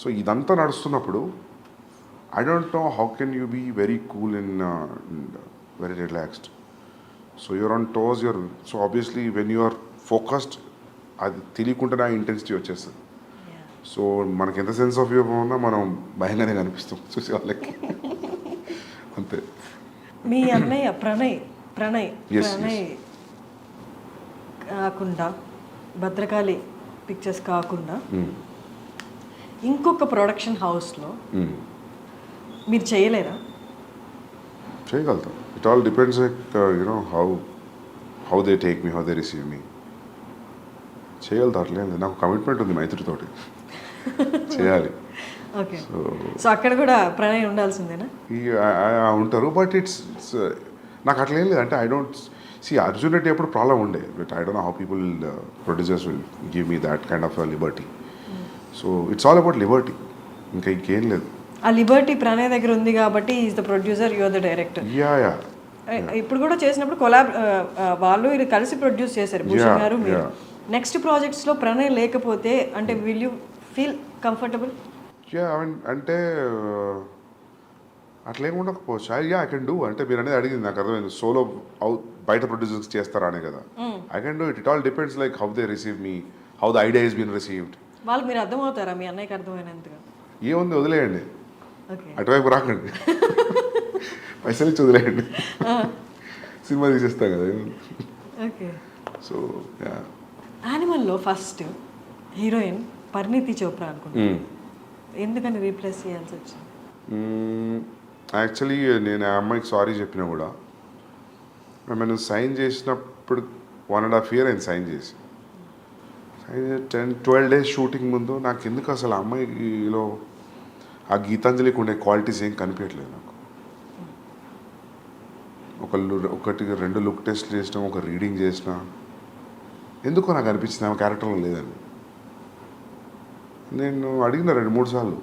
సో ఇదంతా నడుస్తున్నప్పుడు I don't know how can you be very cool and very relaxed. So you're on toes, so obviously when you're focused అది తెలియకుండా ఇంటెన్సిటీ వచ్చేస్తుంది. సో మనకి ఎంత సెన్స్ ఆఫ్ హ్యూమర్ ఉన్నా మనం భయంగానే కనిపిస్తాం చూసే వాళ్ళకి. అంతే. మీ అన్నయ్య ప్రణయ్ కాకుండా భద్రకాళి పిక్చర్స్ కాకుండా ఇంకొక ప్రొడక్షన్ హౌస్లో మీరు చేయలేరా? చేయగలుగుతాం. It all depends you know how they take me, how they receive me. చేయగలుగుతా, అట్లేదు. నాకు కమిట్మెంట్ ఉంది మైత్రితోటి, చేయాలి. ఓకే. సో అక్కడ కూడా ప్రణయ్ ఉండాల్సిందేనా? ఉంటారు, బట్ ఇట్స్ నాకు అట్లా ఏం లేదు. అంటే I don't see Arjun Reddy ఎప్పుడు ప్రాబ్లం ఉండే, but I don't know how people producers will give me that kind of liberty. So it's all about liberty, ఇంకా ఇంకేం లేదు. ఆ లిబర్టీ ప్రణయ్ దగ్గర ఉంది కాబట్టి is the producer, you are the director. Yeah. ఇప్పుడు కూడా చేసినప్పుడు వాళ్ళు ఇది కలిసి ప్రొడ్యూస్ చేశారు, భూషణ్ గారు మీరు. నెక్స్ట్ ప్రాజెక్ట్స్లో ప్రణయ్ లేకపోతే అంటే will you feel comfortable? Yeah, అంటే అట్లేం ఉండకపోవచ్చు. I can do. అంటే మీరు అనేది అడిగింది నాకు అర్థమైంది, సోలో బయట ప్రొడ్యూసర్స్ చేస్తారా అనే కదా. I can do it. It all depends like how they receive me, how the idea is been received. వాళ్ళకి మీరు అర్థమవుతారా? మీ అన్నయ్యకి అర్థమైనంతగా ఏముంది, వదిలేయండి, అటువైపు రాకండి, పైసలు ఇచ్చి వదిలేయండి, సినిమా తీసేస్తాం కదా. ఓకే. సో యానిమల్లో ఫస్ట్ హీరోయిన్ పరిణీతి చోప్రా అనుకుంటున్నాను, ఎందుకని రీప్లేస్ చేయాల్సి వచ్చింది? యాక్చువల్లీ నేను ఆ అమ్మాయికి సారీ చెప్పినా కూడా, మేము సైన్ చేసినప్పుడు 1.5 years అయింది సైన్ చేసి. 10-12 days షూటింగ్ ముందు నాకు ఎందుకు అసలు ఆ అమ్మాయిలో ఆ గీతాంజలికి ఉండే క్వాలిటీస్ ఏం కనిపించట్లేదు నాకు. 1-2 లుక్ టెస్ట్ చేసినా, ఒక రీడింగ్ చేసినా, ఎందుకో నాకు అనిపించింది ఆమె క్యారెక్టర్లో లేదని. నేను అడిగిన 2-3 సార్లు.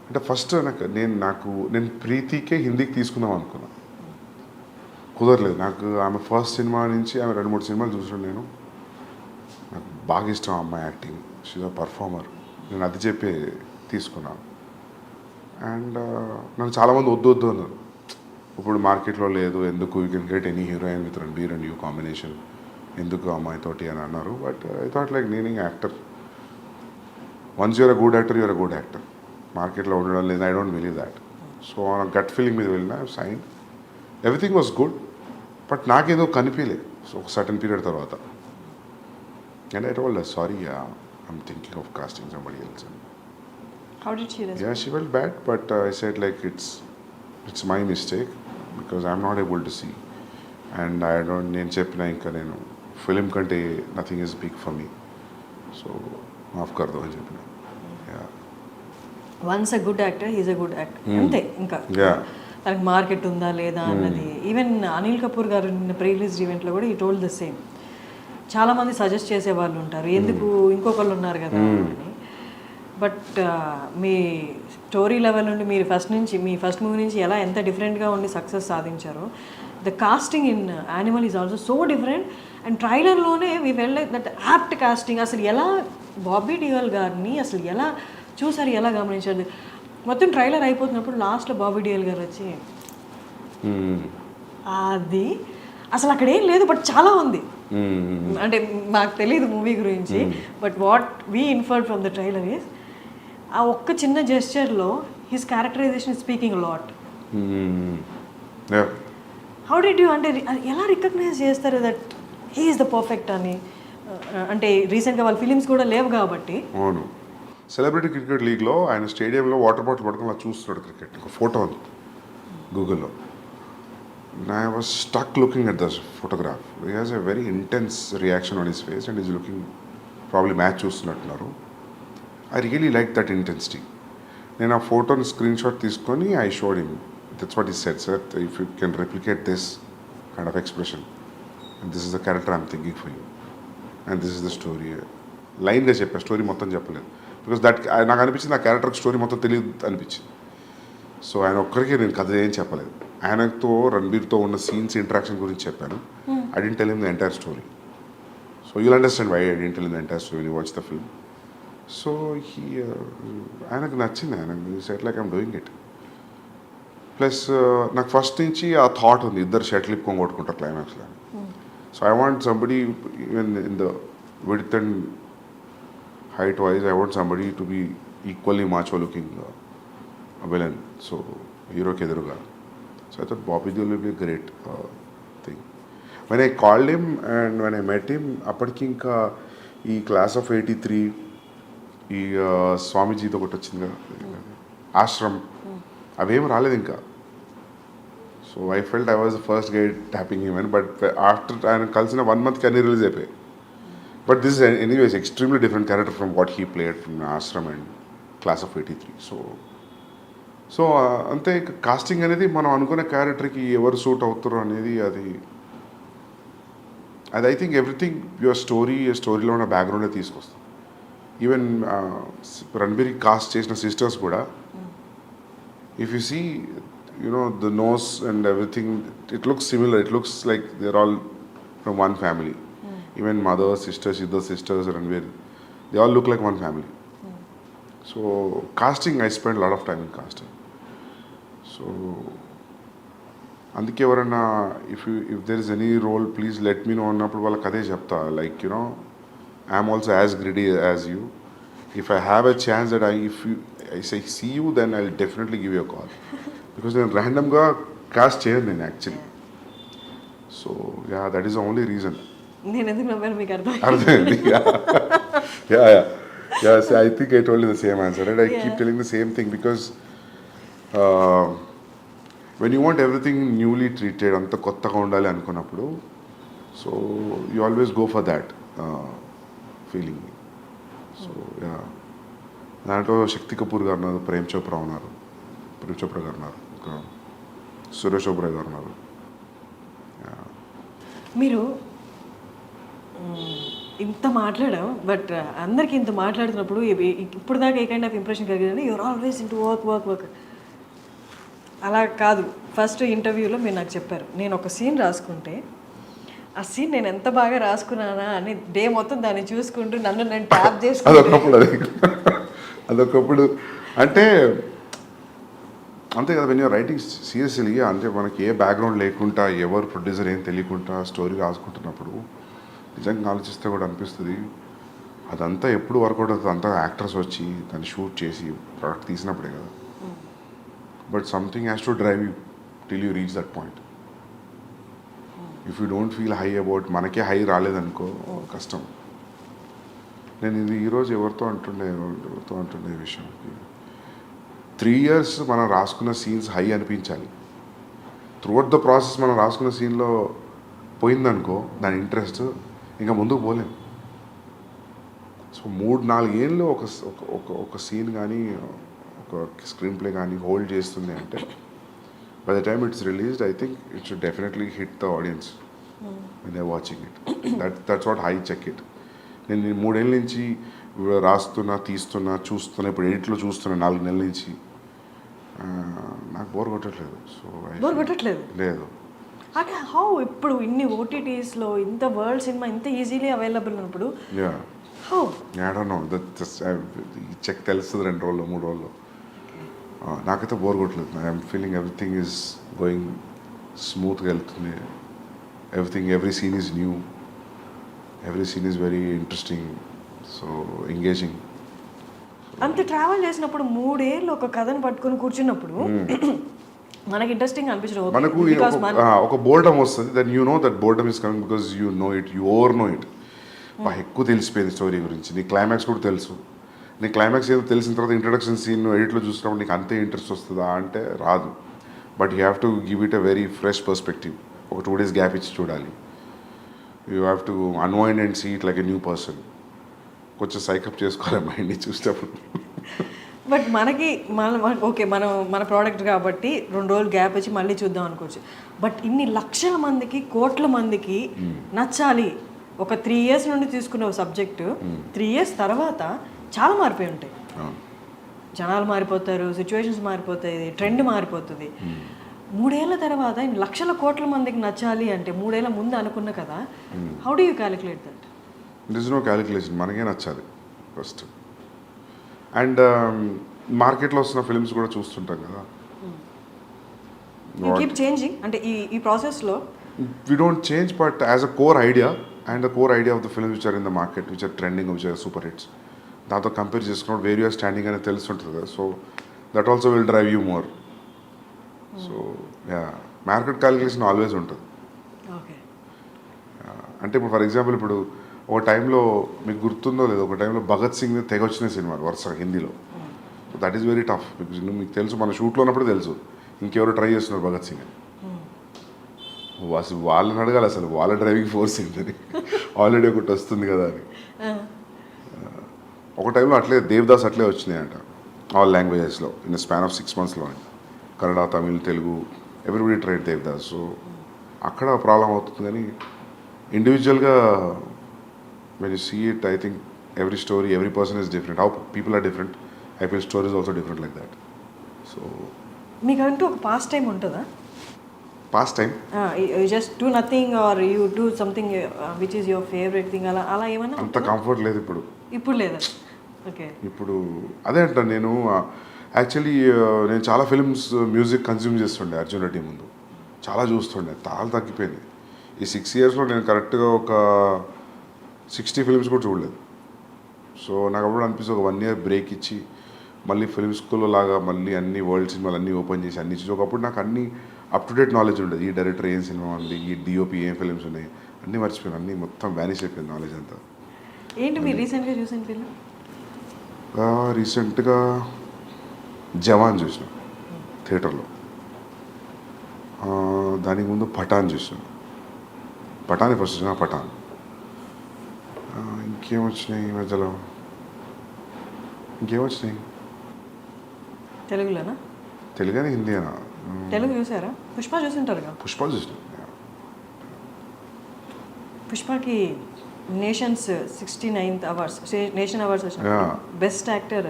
అంటే ఫస్ట్ నేను ప్రీతికే హిందీకి తీసుకుందాం అనుకున్నా, కుదరలేదు నాకు. ఆమె ఫస్ట్ సినిమా నుంచి ఆమె 2-3 సినిమాలు చూసాను నేను. నాకు బాగా ఇష్టం అమ్మాయి యాక్టింగ్, షీజ్ అ పర్ఫార్మర్. నేను అది చెప్పి తీసుకున్నాను. అండ్ నన్ను చాలామంది వద్దు అన్నారు, ఇప్పుడు మార్కెట్లో లేదు, ఎందుకు, you can get any heroine with Ranbir and you combination, ఎందుకు అమ్మాయితోటి అని అన్నారు. బట్ ఐ థాట్ లైక్ నేనింగ్ actor, once you're a good actor, you're a good actor. మార్కెట్లో ఉండడం లేదు, I don't believe that. So gut feeling మీద వెళ్ళిన, sign, everything was good, but నాకేదో కనిపించలేదు. సో ఒక సర్టన్ పీరియడ్ తర్వాత, and I told sorry, I'm thinking of casting somebody else. How did she respond? Yeah, she felt bad, but I said like it's my mistake because I'm not able to see, and I don't. నేను చెప్పిన ఇంకా నేను film కంటే nothing is big for me, so మాఫ్ కర్దో అని చెప్పిన. Once a good actor he's a good actor, అంతే. ఇంకా తనకి మార్కెట్ ఉందా లేదా అన్నది. ఈవెన్ అనిల్ కపూర్ గారు నిన్న ప్రీ రిలీజ్ ఈవెంట్లో కూడా ఈ టోల్డ్ ద సేమ్. చాలామంది సజెస్ట్ చేసే వాళ్ళు ఉంటారు, ఎందుకు ఇంకొకళ్ళు ఉన్నారు కదా అని. బట్ మీ స్టోరీ లెవెల్ నుండి మీరు మీ ఫస్ట్ మూవీ నుంచి ఎంత డిఫరెంట్గా ఉండి సక్సెస్ సాధించారో, the casting in Animal is also so different. And ట్రైలర్లోనే we felt like that apt casting. అసలు ఎలా బాబీ డియోల్ గారిని అసలు ఎలా చూసారు, ఎలా గమనించారు? మొత్తం ట్రైలర్ అయిపోతున్నప్పుడు లాస్ట్లో బాబీ డియోల్ గారు వచ్చి అది అసలు అక్కడ ఏం లేదు, బట్ చాలా ఉంది. అంటే మాకు తెలియదు మూవీ గురించి, but what we inferred from the trailer is ఆ ఒక్క చిన్న జెస్చర్లో his characterization speaking lot. How did you, అంటే ఎలా రికగ్నైజ్ చేస్తారు that he is the perfect అని? అంటే రీసెంట్గా వాళ్ళ ఫిలిమ్స్ కూడా లేవు కాబట్టి. అవును, సెలబ్రిటీ క్రికెట్ లీగ్లో ఆయన స్టేడియంలో వాటర్ బాటిల్ పట్టుకుని అలా చూస్తున్నాడు క్రికెట్. ఒక ఫోటో ఉంది గూగుల్లో. I was stuck looking at this photograph. He has a very intense reaction on his face and he's looking probably match చూస్తున్నట్టున్నారు. I really like that intensity. నేను ఆ ఫోటోని స్క్రీన్ షాట్ తీసుకొని I showed him. That's what I said sir, if you can replicate this kind of expression and this is the character I'm thinking for you and this is the story. లైన్గా చెప్పా, story మొత్తం చెప్పలేదు. Because that నాకు అనిపించింది ఆ క్యారెక్టర్కి story మొత్తం తెలియదు అనిపించింది. సో ఆయన ఒక్కరికి నేను కథ ఏం చెప్పలేదు. ఆయనతో రణబీర్తో ఉన్న సీన్స్ ఇంటరాక్షన్ గురించి చెప్పాను. I didn't tell him the entire story. So you'll understand why I didn't tell him the entire story you watch the film. So ఆయనకు నచ్చింది. ఆయనకు set like I'm doing it. Plus నాకు first నుంచి ఆ thought ఉంది, ఇద్దరు shuttle ఇప్పుకొని కొట్టుకుంటారు క్లైమాక్స్లో. So I want somebody even in the width and height wise, I want somebody to be equally macho looking villain. So hero ke eduruga. So I thought Bobby Deol will be a great thing. When I called him and when I met him, appadiki inka ee class of 83 ee Swamiji తో ఒకటి వచ్చింది కదా, ఆశ్రమ్, అవేం రాలేదు ఇంకా. So I felt I was the first guy tapping him. But after ఆయన కలిసిన 1 month అన్ని రిలీజ్ అయిపోయాయి. But this is anyways extremely different character from what he played from Ashram and Class of 83. So అంతే casting అనేది మనం అనుకునే క్యారెక్టర్కి ఎవరు సూట్ అవుతారో అనేది అది ఐ థింక్ ఎవ్రీథింగ్ యువర్ స్టోరీలో ఉన్న బ్యాక్గ్రౌండే తీసుకొస్తాం. ఈవెన్ రణబీర్కి కాస్ట్ చేసిన సిస్టర్స్ కూడా if you see you know the nose and everything it looks similar. It looks like they are all from one family. Even mother, sisters, Siddha sisters, Ranveer, they all look like one family. So casting, I spent a lot of time in casting. So అందుకే ఎవరన్నా if there is any role, please let me know అన్నప్పుడు వాళ్ళకి అదే చెప్తా. Like, you know, I am also as greedy as you. If I have a chance that I say see you, then I'll definitely give you a call. Because నేను randomగా cast చేయను నేను actually. So yeah, that is the only reason. నేను ఎందుకు నవ్వాను మీకు అర్థమైంది. I think I told you the same answer, right? I keep telling the same thing because when you want everything newly treated, అంత కొత్తగా ఉండాలి అనుకున్నప్పుడు, so you always go for that feeling. So yeah, దాంట్లో శక్తి కపూర్ గారు ఉన్నారు, ప్రేమ్ చోప్రా గారు ఉన్నారు, ఇంకా సురేష్ ఓబ్రాయ్ గారు ఉన్నారు. మీరు ఇంత మాట్లాడాం, బట్ అందరికీ ఇంత మాట్లాడుతున్నప్పుడు ఇప్పుడు దాకా ఏ కైండ్ ఆఫ్ ఇంప్రెషన్ కలిగిందంటే యూఆర్ ఆల్వేస్ ఇంటూ వర్క్. అలా కాదు. ఫస్ట్ ఇంటర్వ్యూలో మీరు నాకు చెప్పారు, నేను ఒక సీన్ రాసుకుంటే ఆ సీన్ నేను ఎంత బాగా రాసుకున్నానా అని డే మొత్తం దాన్ని చూసుకుంటూ నన్ను నేను ట్యాప్ చేసుకుంటూ అదొకప్పుడు అంటే అంతే కదా. వెన్ యూర్ రైటింగ్ సీరియస్లీ, అంటే మనకి ఏ బ్యాక్గ్రౌండ్ లేకుండా, ఎవరు ప్రొడ్యూసర్ ఏం తెలియకుండా స్టోరీ రాసుకుంటున్నప్పుడు నిజంగా ఆలోచిస్తే కూడా అనిపిస్తుంది అదంతా ఎప్పుడు వర్కౌట్ అవుతుంది. అంతా యాక్టర్స్ వచ్చి దాన్ని షూట్ చేసి ప్రోడక్ట్ తీసినప్పుడే కదా. But something has to drive you till you reach that point. If you don't feel high about, మనకే హై రాలేదనుకో కష్టం. నేను ఇది ఈరోజు ఎవరితో అంటుండే ఈ విషయం, 3 years మనం రాసుకున్న సీన్స్ హై అనిపించాలి. త్రూఅవుట్ ద ప్రాసెస్ మనం రాసుకున్న సీన్లో పోయిందనుకో దాని ఇంట్రెస్ట్, ఇంకా ముందుకు పోలేం. సో 3-4 ఏళ్ళు ఒక సీన్ కానీ ఒక స్క్రీన్ ప్లే కానీ హోల్డ్ చేస్తుంది అంటే, by the time it's released, I think it should definitely hit the audience when they watching it. That's what I check it. నేను 3 ఏళ్ళ నుంచి రాస్తున్నా, చూస్తున్నా, ఇప్పుడు ఎడిట్లో చూస్తున్నా 4 నెలల నుంచి. నాకు బోర్ కొట్టట్లేదు. సో బోర్ కొట్టట్లేదు లేదు. అంటే హౌ ఇప్పుడు ఇన్ని ఓటీటీస్లో ఇంత వరల్డ్ సినిమా ఇంత ఈజీలీ అవైలబుల్ ఉన్నప్పుడు how? I don't know. Check తెలుస్తుంది 2 రోజులు 3 రోజులు. నాకైతే బోర్ కొట్టలేదు. I'm feeling everything is going స్మూత్గా వెళ్తుంది. Every scene is new, every scene is very interesting, so engaging. అంత ట్రావెల్ చేసినప్పుడు 3 ఏళ్ళు ఒక కథను పట్టుకొని కూర్చున్నప్పుడు మనకి ఇంట్రెస్టింగ్ అనిపించదు. మనకు ఒక బోర్డమ్ వస్తుంది. Then you know that boredom is coming because you know it, you over know it. ఎక్కువ తెలిసిపోయింది స్టోరీ గురించి, నీ క్లైమాక్స్ కూడా తెలుసు. నీ క్లైమాక్స్ ఏదో తెలిసిన తర్వాత ఇంట్రడక్షన్ సీన్ ఎడిట్లో చూసినప్పుడు నీకు అంతే ఇంట్రెస్ట్ వస్తుందా అంటే రాదు. But you have to give it a very fresh perspective. ఒక 2 days గ్యాప్ ఇచ్చి చూడాలి. You have to unwind and see it like a new person. కొంచెం సైకప్ చేసుకోవాలి మైండ్ని చూసేటప్పుడు. బట్ మనకి ఓకే మన ప్రోడక్ట్ కాబట్టి 2 రోజులు గ్యాప్ వచ్చి మళ్ళీ చూద్దాం అనుకోవచ్చు. బట్ ఇన్ని లక్షల మందికి కోట్ల మందికి నచ్చాలి. ఒక 3 years నుండి తీసుకునే సబ్జెక్టు 3 years తర్వాత చాలా మారిపోయి ఉంటాయి. జనాలు మారిపోతారు, సిచ్యువేషన్స్ మారిపోతాయి, ట్రెండ్ మారిపోతుంది. 3 ఏళ్ల తర్వాత ఇన్ని లక్షల కోట్ల మందికి నచ్చాలి అంటే 3 ఏళ్ల ముందు అనుకున్న కదా. How do you calculate that? It is no calculation, మనకే నచ్చాలి ఫస్ట్. అండ్ మార్కెట్లో వస్తున్న ఫిల్మ్స్ కూడా చూస్తుంటాం కదా. యూ కీప్ చేంజింగ్ అంటే ఈ ప్రాసెస్లో we don't change, but as a core idea and the core idea of the films which are in the market, which are trending, which are super hits, దాంతో compare చేసుకున్నప్పుడు where you're standing అనేది తెలుస్తుంటుంది కదా. So that also will drive you more. So market calculation always ఉంటుంది. Okay. అంటే ఇప్పుడు for example ఇప్పుడు ఒక టైంలో మీకు గుర్తుందో లేదో, ఒక టైంలో భగత్ సింగ్ తెగ వచ్చిన సినిమాలు వరుసగా హిందీలో. So that is very tough because మీకు తెలుసు, మన షూట్లో ఉన్నప్పుడు తెలుసు ఇంకెవరు ట్రై చేస్తున్నారు భగత్ సింగ్ అని. అసలు వాళ్ళని అడగాలి అసలు వాళ్ళ డ్రైవింగ్ ఫోర్స్ ఏంటని, ఆల్రెడీ ఒకటి వస్తుంది కదా అని. ఒక టైంలో అట్లే దేవదాస్ అట్లే వచ్చినాయంట ఆల్ లాంగ్వేజెస్లో ఇన్ స్పాన్ ఆఫ్ 6 monthsలో. Kannada, Tamil, Telugu everybody tried Devdas. So అక్కడ ప్రాబ్లం అవుతుంది. కానీ ఇండివిజువల్గా when you see it, I think every story, every person is different. How people are different, I feel story is also different like that. So మీకంటూ ఒక pastime ఉంటుందా? Pastime you just do nothing or you do something which is your favourite thing, అలా ఏమన్నా? అంత comfort లేదు ఇప్పుడు లేదా? Okay. ఇప్పుడు అదే అంటాను నేను. యాక్చువల్లీ నేను చాలా ఫిల్మ్స్ మ్యూజిక్ కన్జ్యూమ్ చేస్తుండే అర్జున్ రెడ్డి ముందు, చాలా చూస్తుండే, చాలా తగ్గిపోయింది. ఈ 6 yearsలో నేను కరెక్ట్గా ఒక 60 films కూడా చూడలేదు. సో నాకు అప్పుడు అనిపిస్తుంది ఒక 1 year బ్రేక్ ఇచ్చి మళ్ళీ ఫిల్మ్ స్కూల్లో లాగా మళ్ళీ అన్ని వరల్డ్ సినిమాలు అన్నీ ఓపెన్ చేసి అన్ని చూసి, ఒకప్పుడు నాకు అన్ని అప్ టు డేట్ నాలెడ్జ్ ఉండేది. ఈ డైరెక్టర్ ఏం సినిమా ఉంది, ఈ డిఓపి ఏం ఫిల్మ్స్ ఉన్నాయి, అన్నీ మర్చిపోయాను. అన్నీ మొత్తం వ్యానిష్ అయిపోయింది నాలెడ్జ్ అంతా. ఏంటి మీరు రీసెంట్గా చూసిన ఫిల్మ్? రీసెంట్గా జవాన్ చూసిన థియేటర్లో. దానికి ముందు పఠాన్ చూసిన. పఠాన్ ఫస్ట్ చూసిన, పఠాన్. ఇంకేమొచ్చినాయి ఈ మధ్యలో? ఇంకేమొచ్చినాయి తెలుగులోనా? తెలుగునే హిందీనా? తెలుగు చూసారా? పుష్ప చూసింటారుగా? పుష్ప చూసిన. పుష్పకి nations 69th awards, nation awards వచ్చిన బెస్ట్ యాక్టర్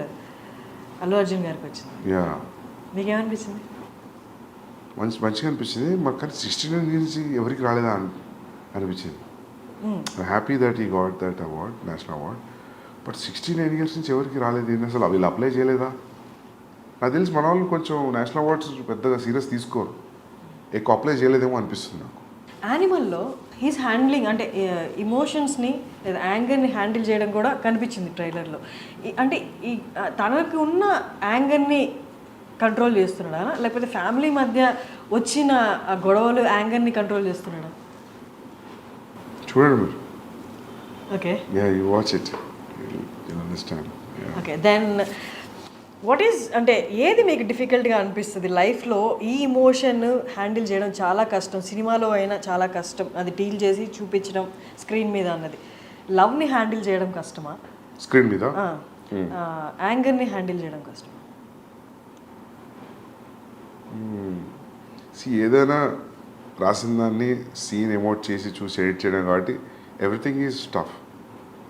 అల్లు అర్జున్ గారికి వచ్చింది. మీకేమనిపించింది? మంచిగా అనిపించింది మాకు. కానీ 69 నుంచి ఎవరికి రాలేదా అనిపించింది. హ్యాపీ దట్ ఈ got that award, national award. But 69 years నుంచి ఎవరికి రాలేదు ఏంటి అసలు? వీళ్ళు అప్లై చేయలేదా? నాకు తెలిసి మన వాళ్ళు కొంచెం నేషనల్ అవార్డ్స్ పెద్దగా సీరియస్ తీసుకోరు, ఎక్కువ అప్లై చేయలేదేమో అనిపిస్తుంది నాకు. యానిమల్లో హీస్ హ్యాండ్లింగ్ అంటే ఇమోషన్స్ని లేదా యాంగర్ని హ్యాండిల్ చేయడం కూడా కనిపించింది ట్రైలర్లో. అంటే ఈ తనకు ఉన్న యాంగర్ని కంట్రోల్ చేస్తున్నాడా, లేకపోతే ఫ్యామిలీ మధ్య వచ్చిన గొడవలు యాంగర్ని కంట్రోల్ చేస్తున్నాడా? చూడండి మీరు. Okay. You watch it, you understand. Okay. Then what is అంటే ఏది మీకు డిఫికల్ట్గా అనిపిస్తుంది లైఫ్లో? ఈ ఇమోషన్ హ్యాండిల్ చేయడం చాలా కష్టం, సినిమాలో అయినా చాలా కష్టం, అది డీల్ చేసి చూపించడం స్క్రీన్ మీద అన్నది. లవ్ని హ్యాండిల్ చేయడం కష్టమా స్క్రీన్ మీద? యాంగర్ని హ్యాండిల్ చేయడం కష్టమా? ఏదైనా రాసిన దాన్ని సీన్ ఎమోట్ చేసి చూసి ఎడిట్ చేయడం కాబట్టి ఎవ్రీథింగ్ ఈజ్ టఫ్.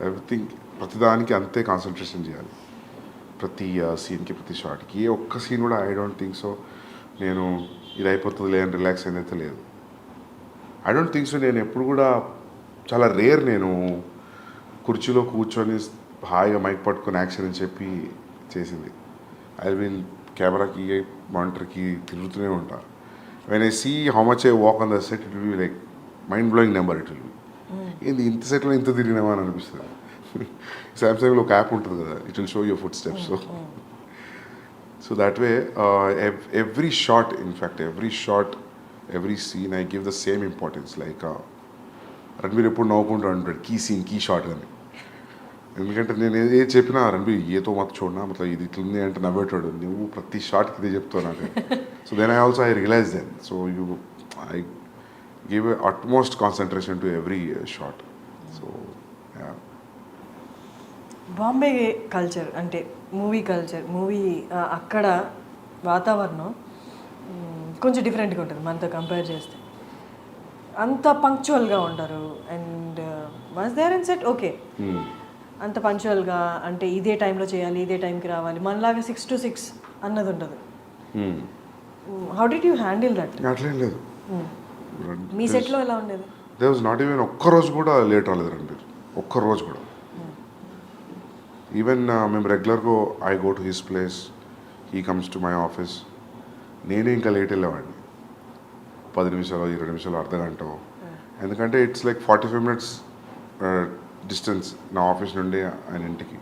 ఎవ్రీథింగ్ ప్రతిదానికి అంతే కాన్సన్ట్రేషన్ చేయాలి, ప్రతి సీన్కి, ప్రతి షాట్కి. ఏ ఒక్క సీన్ కూడా ఐ డోంట్ థింక్ సో నేను ఇది అయిపోతుంది లేదని రిలాక్స్ అయితే లేదు. I don't think so. నేను ఎప్పుడు కూడా చాలా రేర్ నేను కుర్చీలో కూర్చొని హాయిగా మైక్ పట్టుకొని యాక్షన్ అని చెప్పి చేసింది. ఐ విల్ కెమెరాకి మానిటర్కి తిరుగుతూనే ఉంటా. When I see how much I walk on the set, it will be like mind blowing number. It will be ఏంది ఇంత సెట్లో ఇంత తిరిగినామా అని అనిపిస్తుంది. సామ్సంగ్లో ఒక యాప్ ఉంటుంది కదా, it will show your foot steps. So that way every shot, in fact every shot, every scene I give the same importance. Like Ranbir ఎప్పుడు నవ్వుకుంటూ అంటాడు కీ సీన్, కీ షాట్ అని. ఎందుకంటే నేను ఏది చెప్పినా రణబీర్ ఏతో మత చూడనా మతలబ్ ఇది ఇట్లుంది అంటే నవ్వేటాడు, నువ్వు ప్రతి షాట్కి ఇదే చెప్తావు నాకు. So then I also I realize then. So I give utmost concentration to every shot. So Bombay culture అంటే మూవీ కల్చర్ అక్కడ వాతావరణం కొంచెం డిఫరెంట్గా ఉంటుంది మనతో కంపేర్ చేస్తే. అంత పంక్చువల్గా ఉంటారు. And once there and set okay, అంత పంక్చువల్గా అంటే ఇదే టైంలో చేయాలి, ఇదే టైంకి రావాలి, మనలాగా 6 to 6 అన్నది ఉండదు. How did you handle that? అట్లేం లేదు. మీ సెట్లో ఎలా ఉండేది? దే వాజ్ నాట్ ఈవెన్ ఒక్కరోజు కూడా లేట్ రాలేదు రణబీర్, ఒక్కరోజు కూడా. ఈవెన్ మేము రెగ్యులర్గా I go to his place, he comes to my office. నేనే ఇంకా లేట్ వెళ్ళేవాడిని, 10 నిమిషాలు 20 నిమిషాలు అర్ధగంట. ఎందుకంటే ఇట్స్ లైక్ 45 minutes డిస్టెన్స్ నా ఆఫీస్ నుండి ఆయన ఇంటికి.